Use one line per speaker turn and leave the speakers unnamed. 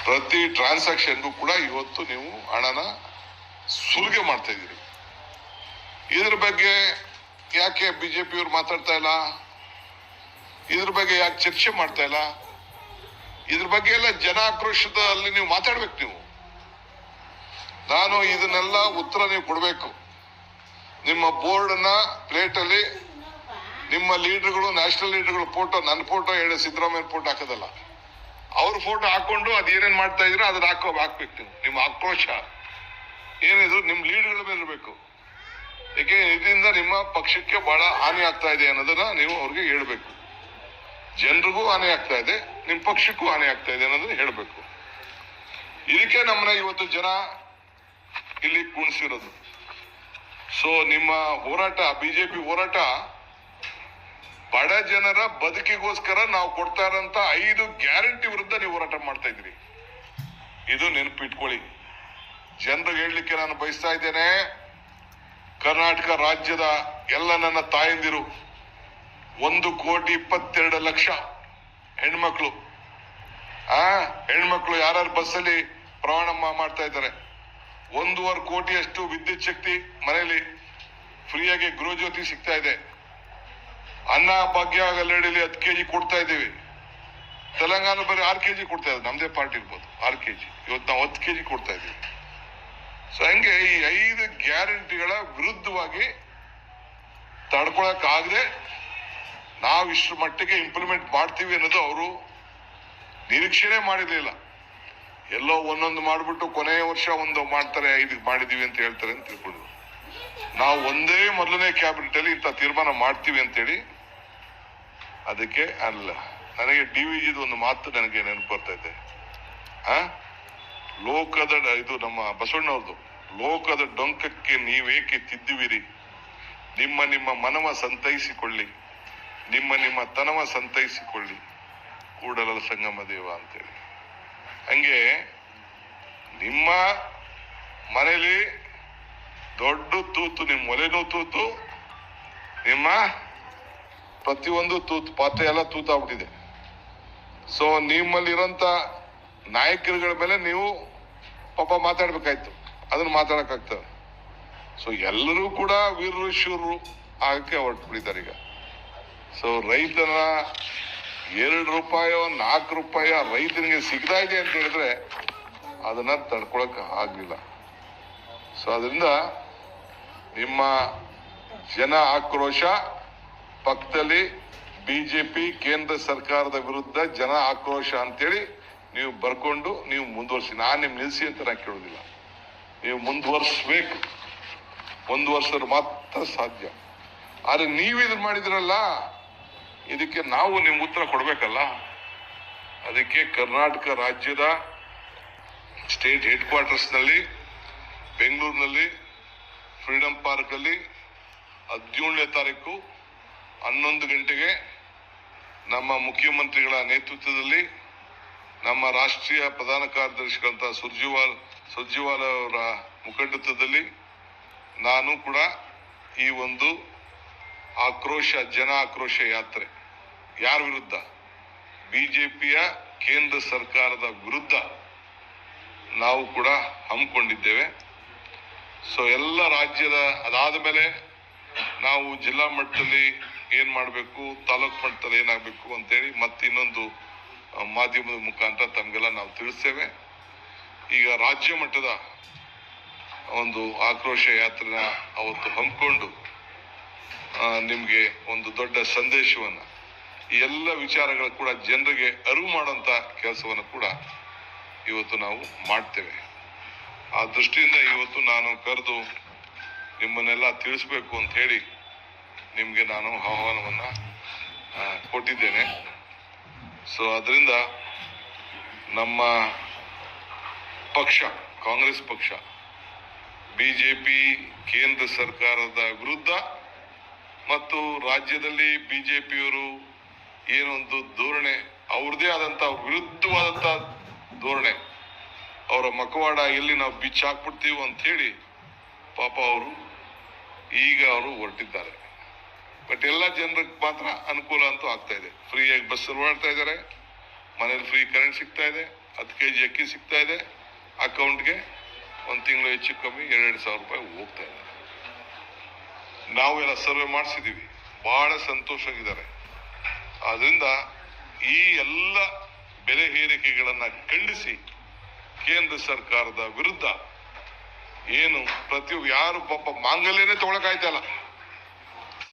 ಪ್ರತಿ ಟ್ರಾನ್ಸಾಕ್ಷನ್ಗೂ ಕೂಡ ಇವತ್ತು ನೀವು ಹಣನ ಸುಲಿಗೆ ಮಾಡ್ತಾ ಇದ್ದೀರಿ. ಇದ್ರ ಬಗ್ಗೆ ಯಾಕೆ ಬಿಜೆಪಿಯವರು ಮಾತಾಡ್ತಾ ಇಲ್ಲ? ಇದ್ರ ಬಗ್ಗೆ ಯಾಕೆ ಚರ್ಚೆ ಮಾಡ್ತಾ ಇಲ್ಲ? ಇದ್ರ ಬಗ್ಗೆ ಎಲ್ಲ ಜನ ಆಕ್ರೋಶದಲ್ಲಿ ನೀವು ಮಾತಾಡ್ಬೇಕು. ನೀವು ನಾನು ಇದನ್ನೆಲ್ಲ ಉತ್ತರ ನೀವು ಕೊಡ್ಬೇಕು. ನಿಮ್ಮ ಬೋರ್ಡ್ನ ಪ್ಲೇಟ್ ಅಲ್ಲಿ ನಿಮ್ಮ ಲೀಡರ್ಗಳು, ನ್ಯಾಷನಲ್ ಲೀಡರ್ಗಳು ಫೋಟೋ, ನನ್ನ ಫೋಟೋ ಹೇಳಿ ಸಿದ್ದರಾಮಯ್ಯ ಫೋಟೋ ಹಾಕೋದಲ್ಲ, ಅವ್ರ ಫೋಟೋ ಹಾಕೊಂಡು ಅದೇನೇನ್ ಮಾಡ್ತಾ ಇದ್ರೆ ಅದನ್ನ ಹಾಕ್ಬೇಕು. ನೀವು ನಿಮ್ಮ ಆಕ್ರೋಶ ಏನಿದ್ರು ನಿಮ್ಮ ಲೀಡರ್ಗಳ ಮೇಲೆ ಇರಬೇಕು. ಏಕೆ ಇದರಿಂದ ನಿಮ್ಮ ಪಕ್ಷಕ್ಕೆ ಬಹಳ ಹಾನಿ ಆಗ್ತಾ ಇದೆ ಅನ್ನೋದನ್ನ ನೀವು ಅವ್ರಿಗೆ ಹೇಳ್ಬೇಕು. ಜನರಿಗೂ ಹಾನಿ ಆಗ್ತಾ ಇದೆ, ನಿಮ್ಮ ಪಕ್ಷಕ್ಕೂ ಹಾನಿ ಆಗ್ತಾ ಇದೆ ಅನ್ನೋದನ್ನ ಹೇಳ್ಬೇಕು. ಇದಕ್ಕೆ ನಮ್ಮನ್ನ ಇವತ್ತು ಜನ ಇಲ್ಲಿ ಕುಣಿಸಿರೋದು. ಸೊ ನಿಮ್ಮ ಹೋರಾಟ, ಬಿಜೆಪಿ ಹೋರಾಟ ಬಡ ಜನರ ಬದುಕಿಗೋಸ್ಕರ ನಾವು ಕೊಡ್ತಾ ಇರೋಂತ 5 ಗ್ಯಾರಂಟಿ ವಿರುದ್ಧ ನೀವು ಹೋರಾಟ ಮಾಡ್ತಾ ಇದ್ರಿ. ಇದು ನೆನಪಿಟ್ಕೊಳ್ಳಿ. ಜನರಿಗೆ ಹೇಳಲಿಕ್ಕೆ ನಾನು ಬಯಸ್ತಾ ಇದ್ದೇನೆ, ಕರ್ನಾಟಕ ರಾಜ್ಯದ ಎಲ್ಲ ನನ್ನ ತಾಯಂದಿರು 1,22,00,000 ಹೆಣ್ಮಕ್ಳು ಯಾರ್ಯಾರು ಬಸ್ಸಲ್ಲಿ ಪ್ರಯಾಣ ಮಾಡ್ತಾ ಇದ್ದಾರೆ. 1.5 ಕೋಟಿಯಷ್ಟು ವಿದ್ಯುತ್ ಶಕ್ತಿ ಮನೆಯಲ್ಲಿ ಫ್ರೀಯಾಗಿ ಗೃಹಜ್ಯೋತಿ ಸಿಗ್ತಾ ಇದೆ. ಅನ್ನ ಭಾಗ್ಯ ಗಲ್ಲಡಿಲಿ 10 kg ಕೊಡ್ತಾ ಇದ್ದೀವಿ. ತೆಲಂಗಾಣ ಬರೀ 6 kg ಕೊಡ್ತಾ ಇದ್ದೀವಿ. ನಮ್ದೇ ಪಾರ್ಟಿ ಇರ್ಬೋದು 6 kg, ಇವತ್ತು ನಾವು 10 kg ಕೊಡ್ತಾ ಇದ್ದೀವಿ. ಸೊ ಹಂಗೆ ಈ 5 ಗ್ಯಾರಂಟಿಗಳ ವಿರುದ್ಧವಾಗಿ ತಡ್ಕೊಳಕ್ಕಾಗದೆ ನಾವು ಇಷ್ಟು ಮಟ್ಟಿಗೆ ಇಂಪ್ಲಿಮೆಂಟ್ ಮಾಡ್ತೀವಿ ಅನ್ನೋದು ಅವರು ನಿರೀಕ್ಷಣೆ ಮಾಡಿರ್ಲಿಲ್ಲ. ಎಲ್ಲೋ ಒಂದೊಂದು ಮಾಡ್ಬಿಟ್ಟು ಕೊನೆಯ ವರ್ಷ ಒಂದು ಮಾಡ್ತಾರೆ, 5 ಮಾಡಿದೀವಿ ಅಂತ ಹೇಳ್ತಾರೆ ಅಂತ ತಿಳ್ಕೊಂಡಿದ್ರು. ನಾವು ಒಂದೇ ಮೊದಲನೇ ಕ್ಯಾಬಿನೆಟ್ ಅಲ್ಲಿ ಇಂಥ ತೀರ್ಮಾನ ಮಾಡ್ತೀವಿ ಅಂತೇಳಿ. ಅದಕ್ಕೆ ಅಲ್ಲ, ನನಗೆ DVGದು ಒಂದು ಮಾತು ನನಗೆ ನೆನಪು ಬರ್ತಾ ಇದೆ. ಲೋಕದ ಇದು ನಮ್ಮ ಬಸವಣ್ಣವ್ರದ್ದು, ಲೋಕದ ಡೊಂಕಕ್ಕೆ ನೀವೇಕೆ ತಿದ್ದುವಿರಿ, ನಿಮ್ಮ ಮನವ ಸಂತೈಸಿಕೊಳ್ಳಿ, ನಿಮ್ಮ ತನವ ಸಂತೈಸಿಕೊಳ್ಳಿ, ಕೂಡಲ ಸಂಗಮ ದೇವ ಅಂತೇಳಿ. ಹಂಗೆ ನಿಮ್ಮ ಮನೇಲಿ ದೊಡ್ಡ ತೂತು, ನಿಮ್ಮ ಒಲೆನೂ ತೂತು, ನಿಮ್ಮ ಪ್ರತಿಯೊಂದು ತೂತು, ಪಾತ್ರೆ ಎಲ್ಲ ತೂತಾಗ್ಬಿಟ್ಟಿದೆ. ಸೊ ನಿಮ್ಮಲ್ಲಿರೋಂಥ ನಾಯಕರುಗಳ ಮೇಲೆ ನೀವು ಪಾಪ ಮಾತಾಡ್ಬೇಕಾಯ್ತು, ಅದನ್ನ ಮಾತಾಡಕ್ಕಾಗ್ತದೆ. ಸೊ ಎಲ್ಲರೂ ಕೂಡ ವೀರರು ಶೂರರು ಆಗಕ್ಕೆ ಹೊರಟ್ಬಿಟ್ಟಿದ್ದಾರೆ ಈಗ. ಸೊ ರೈತನ 2 ರೂಪಾಯೋ 4 ರೂಪಾಯಿ ರೈತನಿಗೆ ಸಿಗ್ತಾ ಇದೆ ಅಂತ ಹೇಳಿದ್ರೆ ಅದನ್ನ ತಡ್ಕೊಳಕ್ ಆಗ್ಲಿಲ್ಲ. ಸೊ ಅದರಿಂದ ನಿಮ್ಮ ಜನ ಆಕ್ರೋಶ, ಪಕ್ಕದಲ್ಲಿ ಬಿಜೆಪಿ ಕೇಂದ್ರ ಸರ್ಕಾರದ ವಿರುದ್ಧ ಜನ ಆಕ್ರೋಶ ಅಂತೇಳಿ ನೀವು ಬರ್ಕೊಂಡು ನೀವು ಮುಂದುವರ್ಸಿ. ನಾನು ನಿಮ್ ನಿಲ್ಸಿ ಅಂತ ನಾನು ಕೇಳೋದಿಲ್ಲ, ನೀವು ಮುಂದುವರ್ಸ್ಬೇಕು. ಮುಂದುವರ್ಸೋರು ಮಾತ್ರ ಸಾಧ್ಯ. ಆದ್ರೆ ನೀವು ಇದನ್ನ ಮಾಡಿದ್ರಲ್ಲ, ಇದಕ್ಕೆ ನಾವು ನಿಮ್ಗೆ ಉತ್ತರ ಕೊಡ್ಬೇಕಲ್ಲ. ಅದಕ್ಕೆ ಕರ್ನಾಟಕ ರಾಜ್ಯದ ಸ್ಟೇಟ್ ಹೆಡ್ ಕ್ವಾರ್ಟರ್ಸ್ ನಲ್ಲಿ ಬೆಂಗಳೂರಿನಲ್ಲಿ ಫ್ರೀಡಂ ಪಾರ್ಕ್ ಅಲ್ಲಿ 17ನೇ ತಾರೀಕು 11 ಗಂಟೆಗೆ ನಮ್ಮ ಮುಖ್ಯಮಂತ್ರಿಗಳ ನೇತೃತ್ವದಲ್ಲಿ, ನಮ್ಮ ರಾಷ್ಟ್ರೀಯ ಪ್ರಧಾನ ಕಾರ್ಯದರ್ಶಿಗಳಂತ ಸುರ್ಜಿವಾಲ ಅವರ ಮುಖಂಡತ್ವದಲ್ಲಿ ನಾನು ಕೂಡ ಈ ಒಂದು ಜನ ಆಕ್ರೋಶ ಯಾತ್ರೆ ಯಾರ ವಿರುದ್ಧ, ಬಿಜೆಪಿಯ ಕೇಂದ್ರ ಸರ್ಕಾರದ ವಿರುದ್ಧ ನಾವು ಕೂಡ ಹಮ್ಮಿಕೊಂಡಿದ್ದೇವೆ. ಸೊ ಎಲ್ಲ ರಾಜ್ಯದ ಅದಾದ ಮೇಲೆ ನಾವು ಜಿಲ್ಲಾ ಮಟ್ಟದಲ್ಲಿ ಏನ್ ಮಾಡಬೇಕು, ತಾಲೂಕು ಮಟ್ಟದಲ್ಲಿ ಏನಾಗಬೇಕು ಅಂತೇಳಿ ಮತ್ತೆ ಇನ್ನೊಂದು ಮಾಧ್ಯಮದ ಮುಖಾಂತರ ತಮಗೆಲ್ಲ ನಾವು ತಿಳಿಸ್ತೇವೆ. ಈಗ ರಾಜ್ಯ ಮಟ್ಟದ ಒಂದು ಆಕ್ರೋಶ ಯಾತ್ರೆನ ಅವತ್ತು ಹಮ್ಮಿಕೊಂಡು ನಿಮ್ಗೆ ಒಂದು ದೊಡ್ಡ ಸಂದೇಶವನ್ನ, ಈ ಎಲ್ಲ ವಿಚಾರಗಳು ಕೂಡ ಜನರಿಗೆ ಅರಿವು ಮಾಡುವಂತ ಕೆಲಸವನ್ನು ಕೂಡ ಇವತ್ತು ನಾವು ಮಾಡ್ತೇವೆ. ಆ ದೃಷ್ಟಿಯಿಂದ ಇವತ್ತು ನಾನು ಕರೆದು ನಿಮ್ಮನ್ನೆಲ್ಲ ತಿಳಿಸ್ಬೇಕು ಅಂತ ಹೇಳಿ ನಿಮ್ಗೆ ನಾನು ಆಹ್ವಾನವನ್ನ ಕೊಟ್ಟಿದ್ದೇನೆ. ಸೊ ಅದರಿಂದ ನಮ್ಮ ಪಕ್ಷ, ಕಾಂಗ್ರೆಸ್ ಪಕ್ಷ, ಬಿಜೆಪಿ ಕೇಂದ್ರ ಸರ್ಕಾರದ ವಿರುದ್ಧ ಮತ್ತು ರಾಜ್ಯದಲ್ಲಿ ಬಿಜೆಪಿಯವರು ಏನೊಂದು ಧೋರಣೆ, ಅವ್ರದೇ ಆದಂತ ವಿರುದ್ಧವಾದಂತ ಧೋರಣೆ, ಅವರ ಮಕವಾಡ ಎಲ್ಲಿ ನಾವು ಬಿಚ್ಚಾಕ್ಬಿಡ್ತೀವಿ ಅಂತ ಹೇಳಿ ಪಾಪ ಈಗ ಅವರು ಹೊರಟಿದ್ದಾರೆ. ಬಟ್ ಎಲ್ಲ ಜನರಿಗೆ ಮಾತ್ರ ಅನುಕೂಲ ಅಂತೂ ಆಗ್ತಾ ಇದೆ. ಫ್ರೀಯಾಗಿ ಬಸ್ ಓಡಾಡ್ತಾ ಇದ್ದಾರೆ, ಮನೇಲಿ ಫ್ರೀ ಕರೆಂಟ್ ಸಿಗ್ತಾ ಇದೆ, 10 kg ಅಕ್ಕಿ ಸಿಗ್ತಾ ಇದೆ, ಅಕೌಂಟ್ಗೆ ಒಂದು ತಿಂಗಳು ಹೆಚ್ಚು ಕಮ್ಮಿ 2,000 ರೂಪಾಯಿ ಹೋಗ್ತಾ ಇದೆ. ನಾವು ಎಲ್ಲ ಸರ್ವೆ ಮಾಡಿಸಿದೀವಿ, ಬಹಳ ಸಂತೋಷವಾಗಿದ್ದಾರೆ. ಆದ್ರಿಂದ ಈ ಎಲ್ಲ ಬೆಲೆ ಏರಿಕೆಗಳನ್ನ ಖಂಡಿಸಿ ಕೇಂದ್ರ ಸರ್ಕಾರದ ವಿರುದ್ಧ ಏನು ಯಾರು ಪಾಪ ಮಾಂಗಲ್ಯನೇ ತಗೊಳಕಾಯ್ತಾ ಇಲ್ಲ,